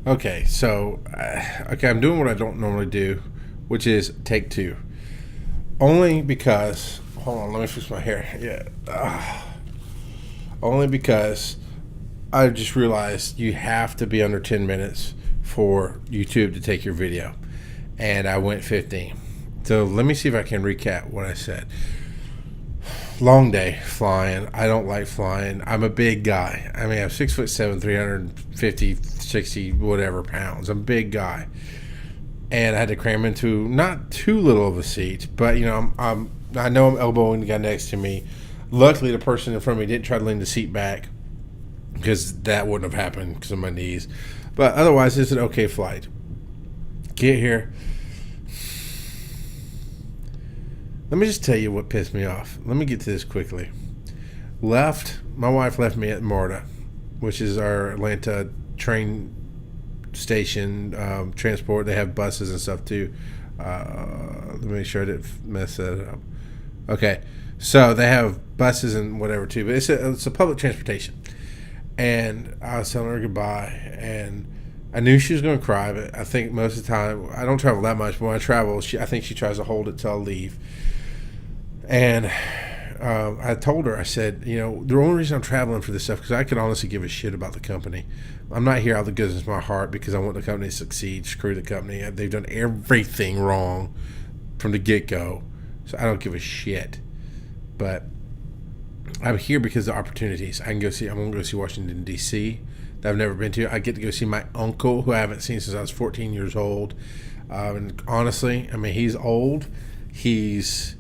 Okay, so I'm doing what I don't normally do, which is take two. Only because hold on, let me fix my hair. Yeah, only because I just realized you have to be under 10 minutes for YouTube to take your video, and I went 15. So let me see if I can recap what I said. Long day flying. I don't like flying. I'm a big guy. I mean, I'm 6'7", 350, 60, whatever pounds. I'm a big guy, and I had to cram into not too little of a seat, but I know I'm elbowing the guy next to me. Luckily, the person in front of me didn't try to lean the seat back because that wouldn't have happened because of my knees. But otherwise, it's an okay flight. Get here. Let me just tell you what pissed me off. Let me get to this quickly. My wife left me at MARTA, which is our Atlanta train station, transport. They have buses and stuff too. Let me make sure I didn't mess that up. Okay, so they have buses and whatever too, but it's a public transportation. And I was telling her goodbye, and I knew she was going to cry, but I think most of the time, I don't travel that much, but when I travel, I think she tries to hold it till I leave. And I told her, I said, the only reason I'm traveling for this stuff, because I could honestly give a shit about the company. I'm not here out of the goodness of my heart because I want the company to succeed. Screw the company. They've done everything wrong from the get-go, so I don't give a shit. But I'm here because of the opportunities. I'm going to go see Washington, D.C., that I've never been to. I get to go see my uncle, who I haven't seen since I was 14 years old. And honestly, I mean, he's old. He's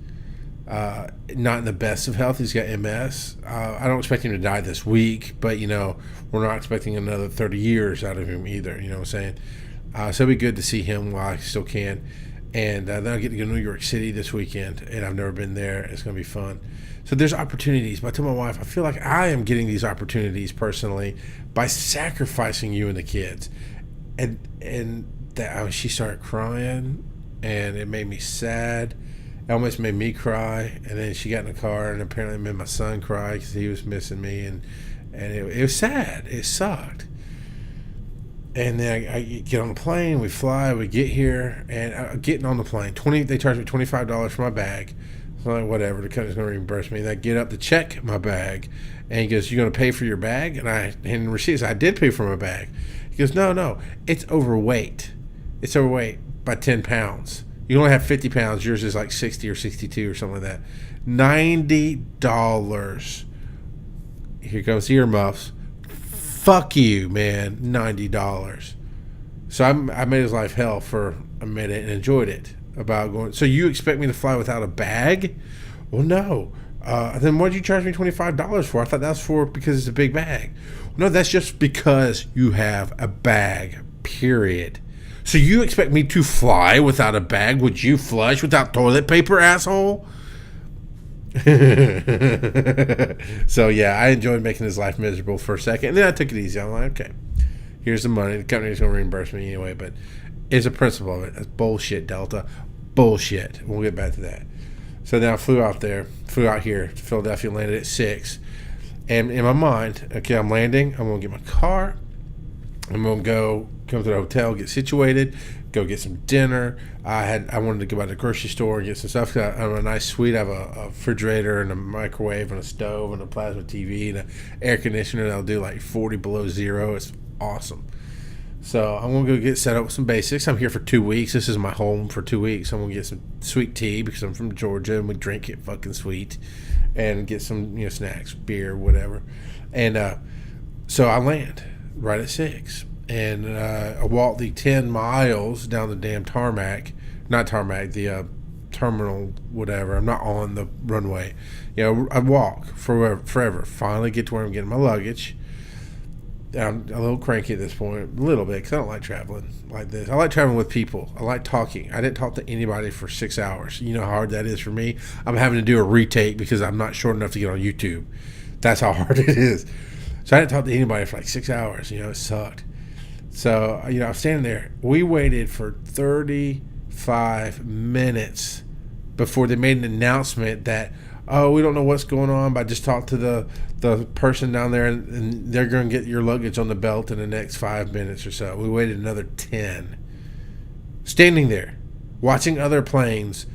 not in the best of health. He's got MS. I don't expect him to die this week, but we're not expecting another 30 years out of him either. You know what I'm saying? So it'll be good to see him while I still can. And then I get to go to New York City this weekend, and I've never been there. It's going to be fun. So there's opportunities. But I told my wife, I feel like I am getting these opportunities personally by sacrificing you and the kids. And she started crying, and it made me sad. It almost made me cry. And then she got in the car, and apparently made my son cry because he was missing me. And it was sad. It sucked. And then I get on the plane, we fly, we get here, and getting on the plane, they charge me $25 for my bag. So I'm like, whatever, the company's going to reimburse me. And I get up to check my bag, and he goes, "You going to pay for your bag?" And I hand him receipts. I did pay for my bag. He goes, no, it's overweight. It's overweight by 10 pounds. You only have 50 pounds. Yours is like 60 or 62 or something like that. $90. Here comes the earmuffs. Fuck you, man. $90. So I made his life hell for a minute and enjoyed it. So you expect me to fly without a bag? Well, no. Then what did you charge me $25 for? I thought that was for because it's a big bag. No, that's just because you have a bag, period. So you expect me to fly without a bag? Would you flush without toilet paper, asshole? So yeah, I enjoyed making his life miserable for a second, and then I took it easy. I'm like, okay, here's the money. The company's going to reimburse me anyway, but it's a principle of it. That's bullshit, Delta. Bullshit. We'll get back to that. So then I flew out here to Philadelphia, landed at 6, and in my mind, okay, I'm landing. I'm going to get my car. I'm going to come to the hotel, get situated, go get some dinner. I wanted to go by the grocery store and get some stuff. I'm in a nice suite. I have a refrigerator and a microwave and a stove and a plasma TV and an air conditioner that'll do like 40 below zero. It's awesome. So I'm going to go get set up with some basics. I'm here for 2 weeks. This is my home for 2 weeks. I'm going to get some sweet tea because I'm from Georgia and we drink it fucking sweet, and get some snacks, beer, whatever. And so I land right at 6. And I walked the 10 miles down the damn not tarmac, the terminal, whatever. I'm not on the runway. I walk forever. Finally get to where I'm getting my luggage. I'm a little cranky at this point, a little bit, because I don't like traveling like this. I like traveling with people. I like talking. I didn't talk to anybody for 6 hours. You know how hard that is for me? I'm having to do a retake because I'm not short enough to get on YouTube. That's how hard it is. So I didn't talk to anybody for like 6 hours. It sucked. So, I'm standing there. We waited for 35 minutes before they made an announcement that Oh, we don't know what's going on, but I just talked to the person down there, and they're going to get your luggage on the belt in the next 5 minutes or so. We waited another 10. Standing there, watching other planes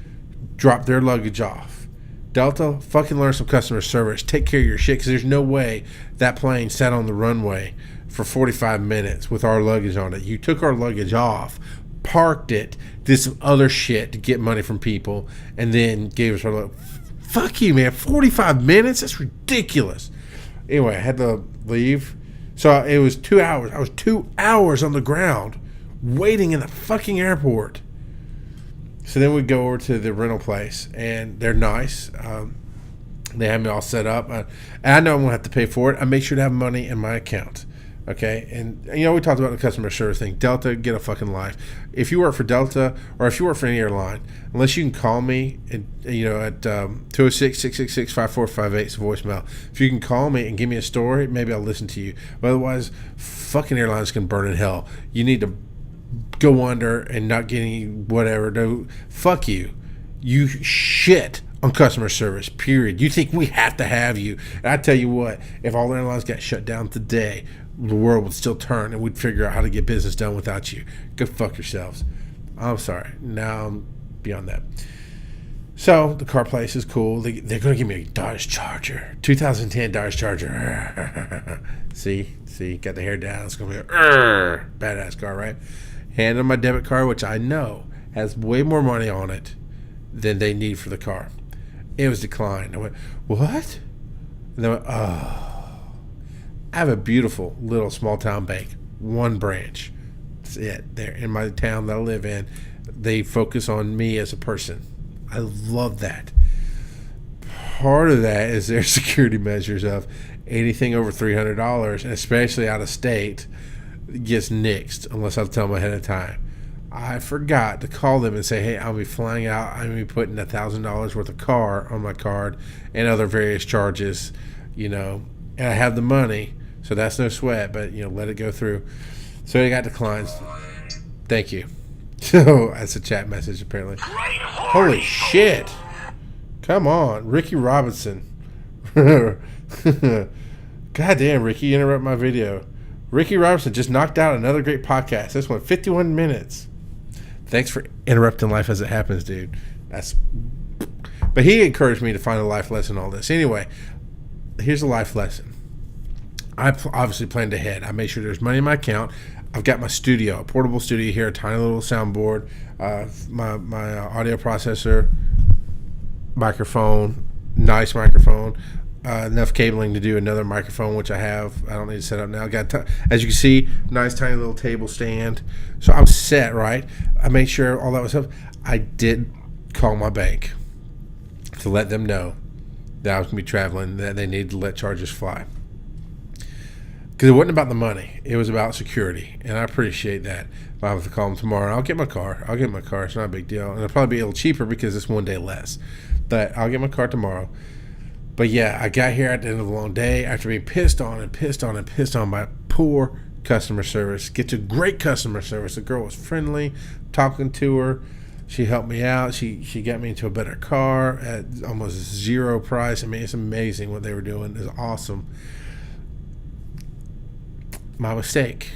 drop their luggage off. Delta, fucking learn some customer service. Take care of your shit, because there's no way that plane sat on the runway for 45 minutes with our luggage on it. You took our luggage off, parked it, did some other shit to get money from people, and then gave us our luggage. Fuck you, man. 45 minutes? That's ridiculous. Anyway, I had to leave. So it was 2 hours. I was 2 hours on the ground waiting in the fucking airport. So then we go over to the rental place, and they're nice. They have me all set up. And I know I'm going to have to pay for it. I make sure to have money in my account. Okay? And, you know, we talked about the customer service thing. Delta, get a fucking life. If you work for Delta, or if you work for any airline, unless you can call me, at 206-666-5458, it's a voicemail. If you can call me and give me a story, maybe I'll listen to you. But otherwise, fucking airlines can burn in hell. You need to go under and not get any whatever. No, fuck you. You shit on customer service, period. You think we have to have you. And I tell you what, if all airlines got shut down today, the world would still turn, and we'd figure out how to get business done without you. Go fuck yourselves. I'm sorry. Now I'm beyond that. So the car place is cool. They're going to give me a Dodge Charger, 2010 Dodge Charger. See, got the hair down. It's going to be a badass car, right? Hand them my debit card, which I know has way more money on it than they need for the car. It was declined. I went, what? And they went, oh. I have a beautiful little small town bank, one branch. That's it. There in my town that I live in, they focus on me as a person. I love that. Part of that is their security measures of anything over $300, and especially out of state, gets nixed unless I tell them ahead of time. I forgot to call them and say, hey, I'll be flying out. I'm going to be putting $1,000 worth of car on my card and other various charges, and I have the money. So that's no sweat, but, let it go through. So it got declines. Thank you. So that's a chat message, apparently. Holy shit. Come on. Ricky Robinson. Goddamn, Ricky, you interrupt my video. Ricky Robinson just knocked out another great podcast. This one, 51 minutes. Thanks for interrupting life as it happens, dude. But he encouraged me to find a life lesson in all this. Anyway, here's a life lesson. I obviously planned ahead. I made sure there's money in my account. I've got my studio, a portable studio here, a tiny little soundboard, my audio processor, microphone, nice microphone, enough cabling to do another microphone, which I have. I don't need to set up now. As you can see, nice tiny little table stand. So I'm set, right? I made sure all that was up. I did call my bank to let them know that I was going to be traveling, that they needed to let charges fly. Because it wasn't about the money. It was about security. And I appreciate that. If I have to call them tomorrow, I'll get my car. It's not a big deal. And it'll probably be a little cheaper because it's one day less. But I'll get my car tomorrow. But yeah, I got here at the end of a long day after being pissed on by poor customer service. Get to great customer service. The girl was friendly, talking to her. She helped me out. She got me into a better car at almost zero price. I mean, it's amazing what they were doing. It's awesome. My mistake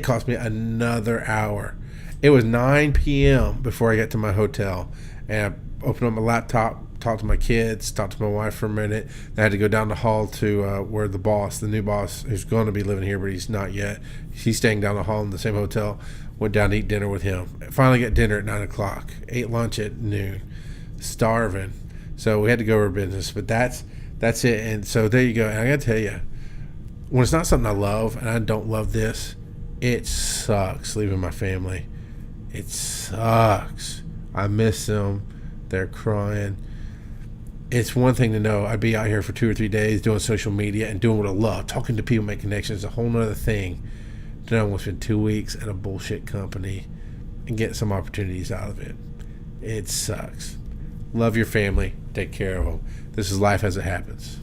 cost me another hour. It was 9 p.m. before I got to my hotel. And I opened up my laptop, talked to my kids, talked to my wife for a minute. Then I had to go down the hall to where the new boss, who's going to be living here, but he's not yet. He's staying down the hall in the same hotel. Went down to eat dinner with him. Finally got dinner at 9 o'clock. Ate lunch at noon. Starving. So we had to go over business. But that's it. And so there you go. And I got to tell you, when it's not something I love, and I don't love this, it sucks leaving my family. It sucks. I miss them. They're crying. It's one thing to know I'd be out here for 2 or 3 days doing social media and doing what I love, talking to people, making connections. A whole nother thing. Then I almost spend 2 weeks at a bullshit company and get some opportunities out of it. It sucks. Love your family. Take care of them. This is life as it happens.